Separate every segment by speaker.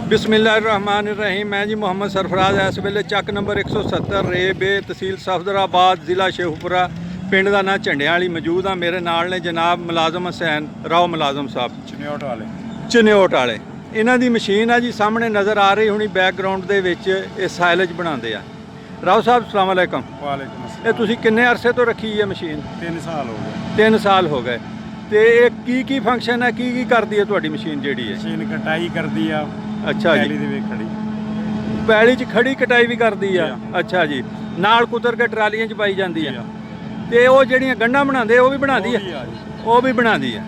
Speaker 1: बिस्मिल्लाहिर्रहमानिर्रहीम। मैं जी मोहम्मद सरफराज इस वेले चक नंबर 170 रेबे तहसील सफदराबाद जिला शेखुपुरा पिंड का नाम झंडियां वाली मौजूद हाँ। मेरे नाल ने जनाब मुलाजम हुसैन राव मुलाजम साहब चनियोट वाले। इन्हां दी मशीन है जी सामने नज़र आ रही होनी बैकग्राउंड दे विच। ये साइलेज बनाते हैं। राव साहब अस्सलाम वालेकुम।
Speaker 2: वालेकुम
Speaker 1: ये तुसीं किन्ने अरसे तो रखी है मशीन?
Speaker 2: 3 साल हो गए।
Speaker 1: 3 साल हो गए। तो ये की फंक्शन है, की करती है तुहाडी मशीन जिहड़ी है?
Speaker 2: मशीन कटाई करती है।
Speaker 1: अच्छा जी,
Speaker 2: पैली दे विच खड़ी
Speaker 1: पैली च खड़ी कटाई भी करती है। अच्छा जी, नाल कुतर के ट्रालियां च पाई जाती है। तो वो ਜਿਹੜੀਆਂ गंढां बनाते वो भी बनाती है? वो भी बनाती है।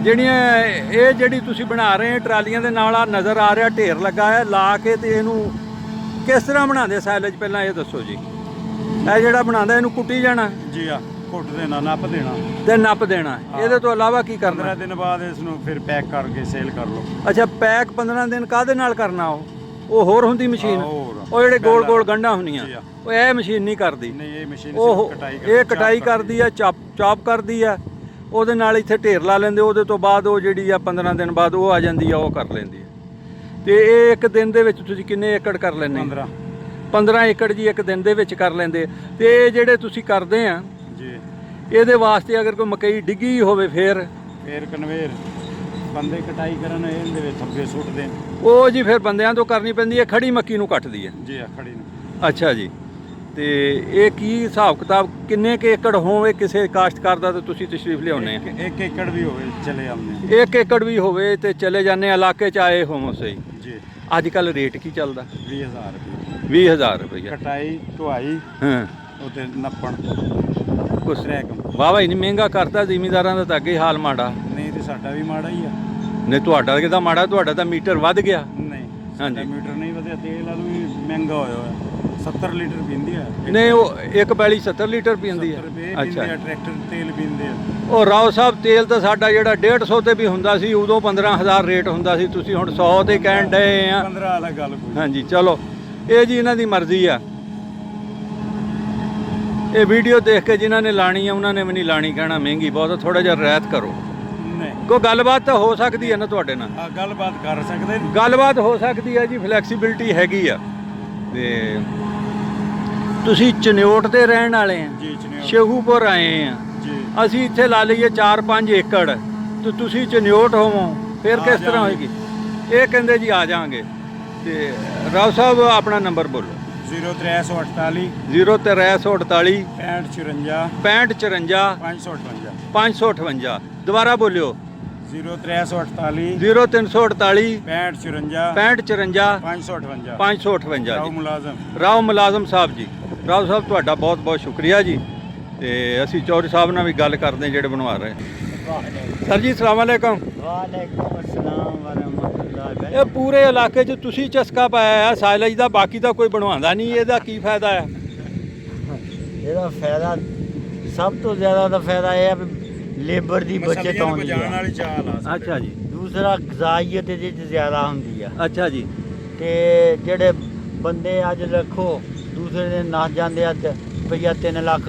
Speaker 1: ਜਿਹੜੀਆਂ ਇਹ ਜਿਹੜੀ ਤੁਸੀਂ ਬਣਾ ਰਹੇ ਟਰਾਲੀਆਂ ਦੇ ਨਾਲ ਆ ਨਜ਼ਰ ਆ ਰਿਹਾ ਢੇਰ ਲੱਗਾ ਹੈ ਲਾ ਕੇ ਤੇ ਇਹਨੂੰ ਕਿਸ ਤਰ੍ਹਾਂ ਬਣਾਉਂਦੇ ਸਾਈਲੇਜ ਪਹਿਲਾਂ ਇਹ ਦੱਸੋ ਜੀ। ਇਹ ਜਿਹੜਾ ਬਣਾਉਂਦਾ ਇਹਨੂੰ ਕੁੱਟੀ ਜਾਣਾ
Speaker 2: ਜੀ ਆ, ਕੁੱਟ ਦੇਣਾ, ਨੱਪ ਦੇਣਾ
Speaker 1: ਤੇ ਨੱਪ ਦੇਣਾ। ਇਹਦੇ ਤੋਂ ਇਲਾਵਾ ਕੀ ਕਰਨਾ?
Speaker 2: 15 ਦਿਨ ਬਾਅਦ ਇਸ ਨੂੰ ਫਿਰ ਪੈਕ ਕਰਕੇ ਸੇਲ ਕਰ ਲਓ।
Speaker 1: ਅੱਛਾ, ਪੈਕ 15 ਦਿਨ ਕਾਹਦੇ ਨਾਲ ਕਰਨਾ? ਉਹ ਹੋਰ ਹੁੰਦੀ ਮਸ਼ੀਨ? ਉਹ ਜਿਹੜੇ ਗੋਲ ਗੋਲ ਗੰਢਾਂ ਹੁੰਦੀਆਂ ਉਹ ਇਹ ਮਸ਼ੀਨ ਨਹੀਂ ਕਰਦੀ?
Speaker 2: ਨਹੀਂ, ਇਹ ਮਸ਼ੀਨ
Speaker 1: ਉਹ
Speaker 2: ਕਟਾਈ ਕਰਦੀ,
Speaker 1: ਇਹ ਕਟਾਈ ਕਰਦੀ ਆ, ਚਾਪ ਕਰਦੀ ਆ। ਉਹਦੇ ਨਾਲ ਇੱਥੇ ਢੇਰ ਲਾ ਲੈਂਦੇ। ਉਹਦੇ ਤੋਂ ਬਾਅਦ ਉਹ ਜਿਹੜੀ ਆ 15 ਦਿਨ ਬਾਅਦ ਉਹ ਆ ਜਾਂਦੀ ਆ, ਉਹ ਕਰ ਲੈਂਦੀ ਆ। ਤੇ ਇਹ ਇੱਕ ਦਿਨ ਦੇ ਵਿੱਚ ਤੁਸੀਂ ਕਿੰਨੇ ਏਕੜ ਕਰ ਲੈਂਦੇ? 15 ਏਕੜ ਜੀ ਇੱਕ ਦਿਨ ਦੇ ਵਿੱਚ ਕਰ ਲੈਂਦੇ। ਤੇ ਇਹ ਜਿਹੜੇ ਤੁਸੀਂ ਕਰਦੇ ਆ
Speaker 2: ਜੀ,
Speaker 1: ਇਹਦੇ ਵਾਸਤੇ ਅਗਰ ਕੋਈ ਮਕਈ ਡਿੱਗੀ ਹੋਵੇ ਫਿਰ
Speaker 2: ਕਨਵੇਰ ਬੰਦੇ ਕਟਾਈ ਕਰਨ ਇਹਦੇ ਵਿੱਚ ਥੱਬੇ ਸੁੱਟ ਦੇਣ।
Speaker 1: ਉਹ ਜੀ ਫਿਰ ਬੰਦਿਆਂ ਤੋਂ ਕਰਨੀ ਪੈਂਦੀ ਹੈ। ਖੜੀ ਮੱਕੀ ਨੂੰ ਕੱਟਦੀ ਹੈ
Speaker 2: ਜੀ ਆ, ਖੜੀ ਨੂੰ।
Speaker 1: ਅੱਛਾ ਜੀ, ਤੇ ਇਹ ਕੀ ਹਿਸਾਬ ਕਿਤਾਬ ਕਿੰਨੇ ਕੁ ਏਕੜ ਹੋਵੇ ਕਿਸੇ ਕਾਸ਼ਤਕਾਰ ਦਾ? ਤਾਂ ਤੁਸੀਂ ਤਸ਼ਰੀਫ ਲਿਆਉਂਦੇ ਆ?
Speaker 2: 1 ਏਕੜ ਵੀ ਹੋਵੇ ਚਲੇ ਆਉਂਦੇ।
Speaker 1: 1 ਏਕੜ ਵੀ ਹੋਵੇ ਤੇ ਚਲੇ ਜਾਂਦੇ ਇਲਾਕੇ 'ਚ ਆਏ ਹੋਵੋ ਸਹੀ
Speaker 2: ਜੀ।
Speaker 1: ਅੱਜ ਕੱਲ ਰੇਟ ਕੀ ਚੱਲਦਾ?
Speaker 2: 20,000 ਰੁਪਏ।
Speaker 1: 20,000 ਰੁਪਏ
Speaker 2: ਕਟਾਈ ਢੁਆਈ
Speaker 1: ਹਾਂ,
Speaker 2: ਉਤੇ ਨੱਪਣ
Speaker 1: ਕੁਛ
Speaker 2: ਰੈਕਮ।
Speaker 1: ਵਾਹਵਾ ਹੀ ਨਹੀਂ ਮਹਿੰਗਾ ਕਰਤਾ ਜ਼ਿਮੀਂਦਾਰਾਂ ਦਾ ਤਾਂ ਅੱਗੇ ਹਾਲ ਮਾੜਾ।
Speaker 2: ਨਹੀਂ ਤੇ ਸਾਡਾ ਵੀ ਮਾੜਾ ਹੀ ਆ।
Speaker 1: ਨਹੀਂ ਤੁਹਾਡਾ ਕਿਦਾਂ ਮਾੜਾ? ਤੁਹਾਡਾ ਤਾਂ ਮੀਟਰ ਵੱਧ ਗਿਆ।
Speaker 2: ਨਹੀਂ
Speaker 1: ਹਾਂਜੀ,
Speaker 2: ਮੀਟਰ ਨਹੀਂ ਵਧਿਆ। ਤੇਲ ਆਲੂ ਵੀ ਮਹਿੰਗਾ ਹੋਇਆ ਹੋਇਆ। 70 ਲੀਟਰ ਪੀਂਦੀ ਆ।
Speaker 1: ਨਹੀਂ ਉਹ ਇੱਕ ਬੈਲੀ 70 ਲੀਟਰ ਪੀਂਦੀ ਹੈ?
Speaker 2: ਅੱਛਾ, ਟਰੈਕਟਰ ਤੇਲ ਪੀਂਦੇ ਆ।
Speaker 1: ਉਹ ਰਾਓ ਸਾਹਿਬ ਤੇਲ ਤਾਂ ਸਾਡਾ ਜਿਹੜਾ 150 ਤੇ ਵੀ ਹੁੰਦਾ ਸੀ ਉਦੋਂ 15,000 ਰੇਟ ਹੁੰਦਾ ਸੀ। ਤੁਸੀਂ ਹੁਣ 100 ਤੇ ਕਹਿਣ ਡਏ ਆ।
Speaker 2: 15 ਵਾਲਾ ਗੱਲ ਕੋਈ।
Speaker 1: ਹਾਂਜੀ ਚਲੋ, ਇਹ ਜੀ ਇਹਨਾਂ ਦੀ ਮਰਜ਼ੀ ਆ। ਇਹ ਵੀਡੀਓ ਦੇਖ ਕੇ ਜਿਨ੍ਹਾਂ ਨੇ ਲਾਣੀ ਆ ਉਹਨਾਂ ਨੇ ਵੀ ਨਹੀਂ ਲਾਣੀ, ਕਹਿਣਾ ਮਹਿੰਗੀ ਬਹੁਤ, ਥੋੜਾ ਜਿਹਾ ਰਿਆਇਤ ਕਰੋ।
Speaker 2: ਨਹੀਂ,
Speaker 1: ਕੋਈ ਗੱਲਬਾਤ ਤਾਂ ਹੋ ਸਕਦੀ ਹੈ ਨਾ ਤੁਹਾਡੇ ਨਾਲ?
Speaker 2: ਗੱਲਬਾਤ ਕਰ ਸਕਦੇ।
Speaker 1: ਗੱਲਬਾਤ ਹੋ ਸਕਦੀ ਹੈ ਜੀ, ਫਲੈਕਸੀਬਿਲਿਟੀ ਹੈਗੀ ਆ। ਤੇ ਤੁਸੀਂ ਚਨਿਓਟ ਦੇ ਰਹਿਣ ਵਾਲੇ ਆ?
Speaker 2: ਜੀ,
Speaker 1: ਸ਼ੇਖੂਪੁਰ ਆਏ ਆ
Speaker 2: ਜੀ।
Speaker 1: ਅਸੀਂ ਇੱਥੇ ਲਾ ਲਈਏ 4-5 ਏਕੜ ਤੇ ਤੁਸੀਂ ਚਨਿਓਟ ਹੋਵੋ ਫਿਰ ਕਿਸ ਤਰ੍ਹਾਂ ਹੋਏਗੀ? ਇਹ ਕਹਿੰਦੇ ਜੀ ਆ ਜਾਾਂਗੇ। ਤੇ ਰਾਓ ਸਾਹਿਬ ਆਪਣਾ ਨੰਬਰ ਬੋਲੋ।
Speaker 2: 0348
Speaker 1: 0348
Speaker 2: 6554
Speaker 1: 6554
Speaker 2: 558
Speaker 1: 558। ਦੁਬਾਰਾ ਬੋਲਿਓ।
Speaker 2: 0348
Speaker 1: 0348
Speaker 2: 6554
Speaker 1: 6554
Speaker 2: 558
Speaker 1: 558
Speaker 2: ਰਾਓ
Speaker 1: ਜੀ।
Speaker 2: ਮੁਲਾਜ਼ਮ
Speaker 1: ਰਾਓ ਮੁਲਾਜ਼ਮ ਸਾਹਿਬ ਜੀ। ਰਾਓ ਸਾਹਿਬ ਤੁਹਾਡਾ ਬਹੁਤ ਬਹੁਤ ਸ਼ੁਕਰੀਆ ਜੀ। ਤੇ ਅਸੀਂ ਚੌਧਰੀ ਸਾਹਿਬ ਨਾਲ ਵੀ ਗੱਲ ਕਰਦੇ ਜਿਹੜੇ ਬਣਵਾ ਰਹੇ। ਸਰ ਜੀ ਸਲਾਮ ਵਾਲੇਕਮ।
Speaker 3: ਵਾਲੇਕੁਮ ਅਸਲਾਮ ਵਰਹਿਮਤੁਲਾਹ।
Speaker 1: ਇਹ ਪੂਰੇ ਇਲਾਕੇ 'ਚ ਤੁਸੀਂ ਚਸਕਾ ਪਾਇਆ ਹੈ ਸਾਈਲੇਜ ਦਾ, ਬਾਕੀ ਤਾਂ ਕੋਈ ਬਣਵਾਉਂਦਾ ਨਹੀਂ। ਇਹਦਾ ਕੀ ਫਾਇਦਾ ਹੈ?
Speaker 3: ਇਹਦਾ ਫਾਇਦਾ ਸਭ ਤੋਂ ਜ਼ਿਆਦਾ ਦਾ ਫਾਇਦਾ ਇਹ ਹੈ ਵੀ ਲੇਬਰ ਦੀ ਬਚਤ ਆਉਂਦੀ
Speaker 2: ਜਾਣ
Speaker 3: ਹੈ।
Speaker 2: ਵਾਲੀ ਚਾਲ ਆ।
Speaker 1: ਅੱਛਾ ਜੀ।
Speaker 3: ਦੂਸਰਾ ਗਜ਼ਾਈਅਤ ਇਹਦੇ 'ਚ ਜ਼ਿਆਦਾ ਹੁੰਦੀ ਆ।
Speaker 1: ਅੱਛਾ ਜੀ।
Speaker 3: ਤੇ ਜਿਹੜੇ ਬੰਦੇ ਅੱਜ ਰੱਖੋ ਦੂਸਰੇ ਦਿਨ ਨੱਸ ਜਾਂਦੇ ਆ ਤੇ ਰੁਪਈਆ 3 ਲੱਖ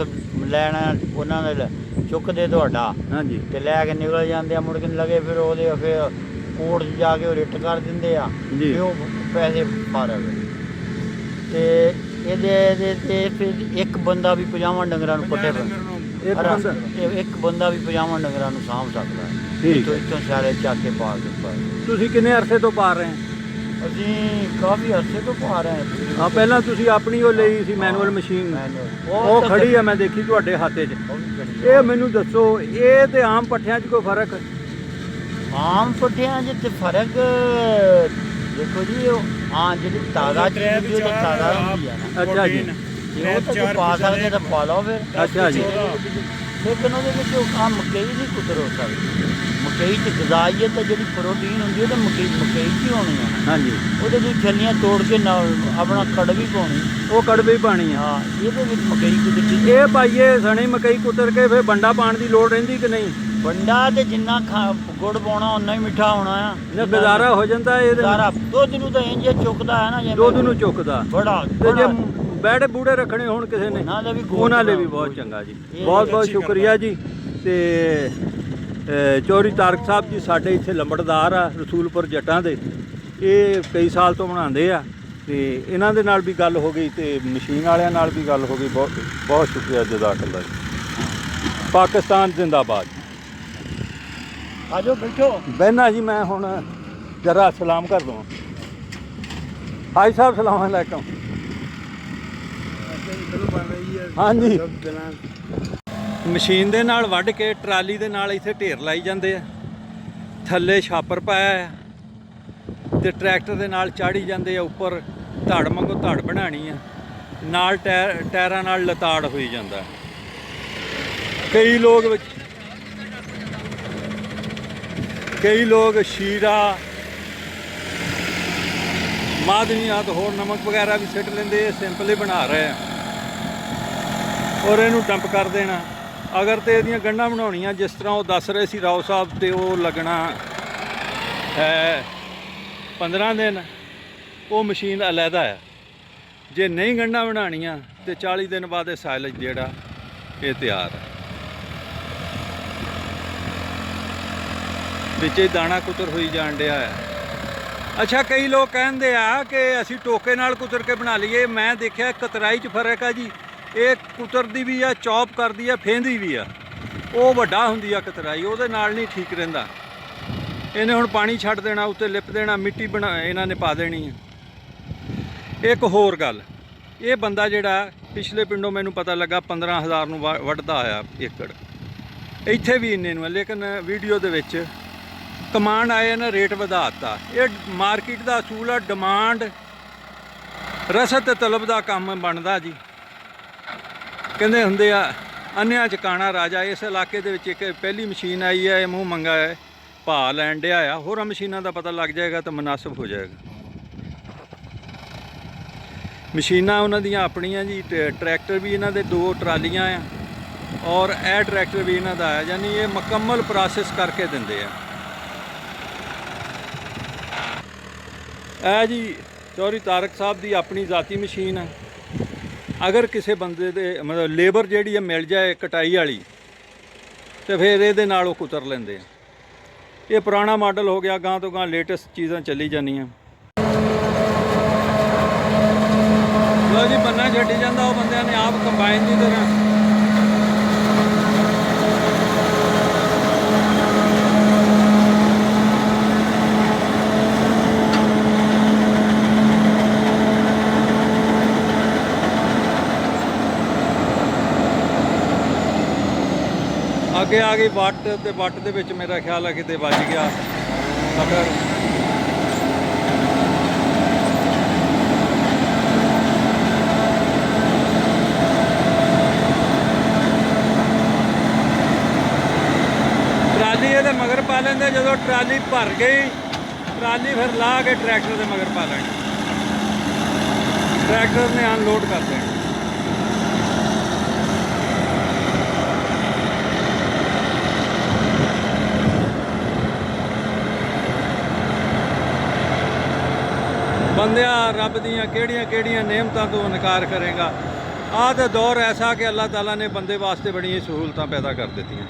Speaker 3: ਲੈਣਾ ਉਹਨਾਂ ਨੇ ਚੁੱਕਦੇ ਤੁਹਾਡਾ।
Speaker 1: ਹਾਂਜੀ।
Speaker 3: ਤੇ ਲੈ ਕੇ ਨਿਕਲ ਜਾਂਦੇ ਆ, ਮੁੜ ਕੇ ਲੱਗੇ ਫਿਰ ਉਹਦੇ ਫਿਰ ਕੋਰਟ 'ਚ ਜਾ ਕੇ ਉਹ ਰਿਟ ਕਰ ਦਿੰਦੇ ਆ
Speaker 1: ਜੀ।
Speaker 3: ਤੇ ਉਹ ਪੈਸੇ ਫਾਰਗ। ਤੇ ਇਹਦੇ ਤੇ ਫਿਰ ਇੱਕ ਬੰਦਾ ਵੀ 50 ਡੰਗਰਾਂ ਨੂੰ ਪੱਠੇ ਇੱਕ ਬੰਦਾ ਵੀ 50 ਡੰਗਰਾਂ ਨੂੰ ਸਾਂਭ ਸਕਦਾ ਹੈ।
Speaker 1: ਠੀਕ।
Speaker 3: ਇੱਥੋਂ ਸਾਰੇ ਚੱਕ ਕੇ ਪਾ ਕੇ ਪਾਏ।
Speaker 1: ਤੁਸੀਂ ਕਿੰਨੇ ਅਰਸੇ ਤੋਂ ਪਾ ਰਹੇ?
Speaker 3: ਅਸੀਂ ਕਾਫੀ ਅਰਸੇ ਤੋਂ ਪਾ ਰਹੇ ਹਾਂ।
Speaker 1: ਹਾਂ, ਪਹਿਲਾਂ ਤੁਸੀਂ ਆਪਣੀ ਉਹ ਲਈ ਸੀ ਮੈਨੂਅਲ ਮਸ਼ੀਨ, ਉਹ ਖੜੀ ਆ ਮੈਂ ਦੇਖੀ ਤੁਹਾਡੇ ਹੱਥੇ 'ਚ। ਇਹ ਮੈਨੂੰ ਦੱਸੋ, ਇਹ ਤੇ ਆਮ ਪੱਠਿਆਂ 'ਚ ਕੋਈ ਫਰਕ?
Speaker 3: ਆਮ ਪੱਠਿਆਂ 'ਚ ਤੇ ਫਰਕ ਦੇਖੋ ਜੀ, ਉਹ ਜਿਹੜੀ ਤਾਜ਼ਾ ਚੀਜ਼ ਹੁੰਦੀ ਉਹ ਤਾਂ ਤਾਜ਼ਾ ਹੁੰਦੀ ਆ ਨਾ।
Speaker 1: ਅੱਛਾ ਜੀ।
Speaker 3: ਜੇ ਉਹ ਤਾਂ ਪਾ ਸਕਦੇ ਤਾਂ ਪਾ ਲਓ ਫਿਰ।
Speaker 1: ਅੱਛਾ ਜੀ।
Speaker 3: ਲੇਕਿਨ ਉਹਦੇ ਵਿੱਚ ਉਹ ਆਮ ਮਕਈ ਨਹੀਂ ਕੁਦਰ ਹੋ ਸਕਦੀ। ਮਕਈ 'ਚ ਗਜ਼ਾਈਅਤ ਤਾਂ ਜਿਹੜੀ ਪ੍ਰੋਟੀਨ ਹੁੰਦੀ ਉਹ ਤਾਂ ਮਕਈ 'ਚ ਹੀ ਹੋਣੀ ਆ।
Speaker 1: ਹਾਂਜੀ।
Speaker 3: ਉਹਦੇ ਵਿੱਚ ਛੱਲੀਆਂ ਤੋੜ ਕੇ ਨਾਲ ਆਪਣਾ ਕੜਵੀ ਪਾਉਣੀ,
Speaker 1: ਉਹ ਕੜਵੇ ਹੀ ਪਾਣੀ ਆ।
Speaker 3: ਹਾਂ, ਇਹਦੇ ਵਿੱਚ ਮਕਈ ਕੁਦਰਤੀ।
Speaker 1: ਇਹ ਪਾਈਏ ਸਣੀ ਮਕਈ ਕੁਤਰ ਕੇ ਫਿਰ ਬੰਡਾ ਪਾਉਣ ਦੀ ਲੋੜ ਰਹਿੰਦੀ ਕਿ ਨਹੀਂ?
Speaker 3: ਬੰਡਾ ਤੇ ਜਿੰਨਾ ਗੁੜ ਪਾਉਣਾ ਉਨਾ ਹੀ ਮਿੱਠਾ ਹੋਣਾ ਆ।
Speaker 1: ਗੁਜ਼ਾਰਾ ਹੋ ਜਾਂਦਾ ਇਹਦੇ ਨਾਲ?
Speaker 3: ਗੁਜ਼ਾਰਾ ਦੁੱਧ ਨੂੰ ਤਾਂ ਇੰਜ ਚੁੱਕਦਾ ਹੈ ਨਾ, ਜਿਵੇਂ
Speaker 1: ਦੁੱਧ ਨੂੰ ਚੁੱਕਦਾ
Speaker 3: ਬੜਾ।
Speaker 1: ਤੇ ਜੇ ਬੈੜੇ ਬੂੜੇ ਰੱਖਣੇ ਹੋਣ ਕਿਸੇ ਨੇ
Speaker 3: ਉਹਨਾਂ ਦੇ ਵੀ
Speaker 1: ਉਹਨਾਂ ਲਈ ਵੀ ਬਹੁਤ ਚੰਗਾ ਜੀ। ਬਹੁਤ ਬਹੁਤ ਸ਼ੁਕਰੀਆ ਜੀ। ਤੇ ਚੌਧਰੀ ਤਾਰਕ ਸਾਹਿਬ ਜੀ ਸਾਡੇ ਇੱਥੇ ਲੰਬੜਦਾਰ ਆ ਰਸੂਲਪੁਰ ਜੱਟਾਂ ਦੇ। ਇਹ ਕਈ ਸਾਲ ਤੋਂ ਬਣਾਉਂਦੇ ਆ ਤੇ ਇਹਨਾਂ ਦੇ ਨਾਲ ਵੀ ਗੱਲ ਹੋ ਗਈ ਤੇ ਮਸ਼ੀਨ ਵਾਲਿਆਂ ਨਾਲ ਵੀ ਗੱਲ ਹੋ ਗਈ। ਬਹੁਤ ਬਹੁਤ ਸ਼ੁਕਰੀਆ ਜਜ਼ਾਕੱਲਾ ਜੀ। ਪਾਕਿਸਤਾਨ ਜ਼ਿੰਦਾਬਾਦ।
Speaker 3: ਆਜੋ ਬੈਠੋ।
Speaker 1: ਬਹਿਨਾ ਜੀ ਮੈਂ ਹੁਣ ਜਰਾ ਸਲਾਮ ਕਰ ਦਵਾਂ। ਹਾਜੀ ਸਾਹਿਬ ਸਲਾਮ ਅਲੈਕਮ। ਹਾਂਜੀ ਮਸ਼ੀਨ ਦੇ ਨਾਲ ਵੱਢ ਕੇ ਟਰਾਲੀ ਦੇ ਨਾਲ ਇੱਥੇ ਢੇਰ ਲਾਈ ਜਾਂਦੇ ਆ। ਥੱਲੇ ਛਾਪਰ ਪਾਇਆ ਆ ਤੇ ਟਰੈਕਟਰ ਦੇ ਨਾਲ ਚਾੜੀ ਜਾਂਦੇ ਆ ਉੱਪਰ। ਧੜ ਵਾਂਗੂ ਧੜ ਬਣਾਣੀ ਆ, ਨਾਲ ਟਾਇਰਾਂ ਨਾਲ ਲਤਾੜ ਹੋਈ ਜਾਂਦਾ। ਕਈ ਲੋਕ ਸ਼ੀਰਾ ਮਾਦਨੀਆਤ ਹੋਰ ਨਮਕ ਵਗੈਰਾ ਵੀ ਸਿੱਟ ਲੈਂਦੇ। ਇਹ ਸਿੰਪਲ ਹੀ ਬਣਾ ਰਹੇ ਆ ਔਰ ਇਹਨੂੰ ਡੰਪ ਕਰ ਦੇਣਾ। ਅਗਰ ਤੇ ਇਹਦੀਆਂ ਗੰਢਾਂ ਬਣਾਉਣੀਆਂ ਜਿਸ ਤਰ੍ਹਾਂ ਉਹ ਦੱਸ ਰਹੇ ਸੀ ਰਾਓ ਸਾਹਿਬ, ਤੇ ਉਹ ਲੱਗਣਾ ਹੈ 15 ਦਿਨ। ਉਹ ਮਸ਼ੀਨ ਅਲੱਗਾ ਆ। ਜੇ ਨਹੀਂ ਗੰਢਾਂ ਬਣਾਉਣੀਆਂ ਤੇ 40 ਦਿਨ ਬਾਅਦ ਇਹ ਸਾਇਲਜ ਜਿਹੜਾ ਇਹ ਤਿਆਰ ਹੈ। ਵਿੱਚ ਹੀ ਦਾਣਾ ਕੁਤਰ ਹੋਈ ਜਾਣ ਡਿਆ ਹੈ। ਅੱਛਾ, ਕਈ ਲੋਕ ਕਹਿੰਦੇ ਆ ਕਿ ਅਸੀਂ ਟੋਕੇ ਨਾਲ ਕੁਤਰ ਕੇ ਬਣਾ ਲਈਏ। ਮੈਂ ਦੇਖਿਆ ਕਤਰਾਈ 'ਚ ਫਰਕ ਆ ਜੀ। ਇਹ ਕੁਤਰਦੀ ਵੀ ਆ, ਚੌਪ ਕਰਦੀ ਆ, ਫੇਂਦੀ ਵੀ ਆ। ਉਹ ਵੱਡਾ ਹੁੰਦੀ ਆ ਕਤਰਾਈ, ਉਹਦੇ ਨਾਲ ਨਹੀਂ ਠੀਕ ਰਹਿੰਦਾ। ਇਹਨੇ ਹੁਣ ਪਾਣੀ ਛੱਡ ਦੇਣਾ, ਉੱਤੇ ਲਿਪ ਦੇਣਾ, ਮਿੱਟੀ ਇਹਨਾਂ ਨੇ ਪਾ ਦੇਣੀ ਹੈ। ਇੱਕ ਹੋਰ ਗੱਲ, ਇਹ ਬੰਦਾ ਜਿਹੜਾ ਪਿਛਲੇ ਪਿੰਡੋਂ ਮੈਨੂੰ ਪਤਾ ਲੱਗਾ 15,000 ਨੂੰ ਵੱਢਦਾ ਆਇਆ ਏਕੜ। ਇੱਥੇ ਵੀ ਇੰਨੇ ਨੂੰ ਹੈ, ਲੇਕਿਨ ਵੀਡੀਓ ਦੇ ਵਿੱਚ ਕਮਾਂਡ ਆਏ ਨਾ ਰੇਟ ਵਧਾ ਦਿੱਤਾ। ਇਹ ਮਾਰਕੀਟ ਦਾ ਅਸੂਲ ਆ, ਡਿਮਾਂਡ ਰਸਦ ਤੇ ਤਲਬ ਦਾ ਕੰਮ ਬਣਦਾ ਜੀ। ਕਹਿੰਦੇ ਹੁੰਦੇ ਆ ਅੰਨਿਆਂ 'ਚ ਕਾਣਾ ਰਾਜਾ। ਇਸ ਇਲਾਕੇ ਦੇ ਵਿੱਚ ਇੱਕ ਪਹਿਲੀ ਮਸ਼ੀਨ ਆਈ ਹੈ, ਇਹ ਮੂੰਹ ਮੰਗਾ ਹੈ, ਭਾਅ ਲੈਣ ਡਿਆ ਆ। ਹੋਰਾਂ ਮਸ਼ੀਨਾਂ ਦਾ ਪਤਾ ਲੱਗ ਜਾਏਗਾ ਤਾਂ ਮੁਨਾਸਬ ਹੋ ਜਾਏਗਾ। ਮਸ਼ੀਨਾਂ ਉਹਨਾਂ ਦੀਆਂ ਆਪਣੀਆਂ ਜੀ। ਟਰੈਕਟਰ ਵੀ ਇਹਨਾਂ ਦੇ 2 ਟਰਾਲੀਆਂ ਆ ਔਰ ਇਹ ਟਰੈਕਟਰ ਵੀ ਇਹਨਾਂ ਦਾ ਆ। ਯਾਨੀ ਇਹ ਮੁਕੰਮਲ ਪ੍ਰੋਸੈਸ ਕਰਕੇ ਦਿੰਦੇ ਆ। ਇਹ ਜੀ ਚੌਧਰੀ ਤਾਰਕ ਸਾਹਿਬ ਦੀ ਆਪਣੀ ਜ਼ਾਤੀ ਮਸ਼ੀਨ ਹੈ। ਅਗਰ ਕਿਸੇ ਬੰਦੇ ਦੇ ਮਤਲਬ ਲੇਬਰ ਜਿਹੜੀ ਹੈ ਮਿਲ ਜਾਏ ਕਟਾਈ ਵਾਲੀ, ਤੇ ਫਿਰ ਇਹਦੇ ਨਾਲ ਉਹ ਕੁਤਰ ਲੈਂਦੇ ਆ। ਇਹ ਪੁਰਾਣਾ ਮਾਡਲ ਹੋ ਗਿਆ, ਗਾਂ ਤੋਂ ਗਾਂ ਲੇਟੈਸਟ ਚੀਜ਼ਾਂ ਚੱਲੀ ਜਾਂਦੀਆਂ। ਲੋ ਜੀ ਬੰਨਾ ਛੱਡੀ ਜਾਂਦਾ ਉਹ ਬੰਦਿਆਂ ਨੇ ਆਪ ਕੰਬਾਈਨ ਦੀ ਤਰ੍ਹਾਂ। ਅੱਗੇ ਆ ਗਈ ਵੱਟ, ਤੇ ਵੱਟ ਦੇ ਵਿੱਚ ਮੇਰਾ ਖਿਆਲ ਹੈ ਕਿਤੇ ਵੱਜ ਗਿਆ ਮਗਰ। ਟਰਾਲੀ ਇਹਦੇ ਮਗਰ ਪਾ ਲੈਂਦੇ। ਜਦੋਂ ਟਰਾਲੀ ਭਰ ਗਈ, ਟਰਾਲੀ ਫਿਰ ਲਾ ਕੇ ਟਰੈਕਟਰ ਦੇ ਮਗਰ ਪਾ ਲੈਣੀ। ਟਰੈਕਟਰ ਨੇ ਅਨਲੋਡ ਕਰ ਦੇਣਾ। ਬੰਦਿਆ ਰੱਬ ਦੀਆਂ ਕਿਹੜੀਆਂ ਕਿਹੜੀਆਂ ਨਿਯਮਤਾਂ ਤੋਂ ਇਨਕਾਰ ਕਰੇਗਾ। ਆਹ ਤਾਂ ਦੌਰ ਐਸਾ ਕਿ ਅੱਲਾਹ ਤਾਲਾ ਨੇ ਬੰਦੇ ਵਾਸਤੇ ਬੜੀਆਂ ਸਹੂਲਤਾਂ ਪੈਦਾ ਕਰ ਦਿੱਤੀਆਂ।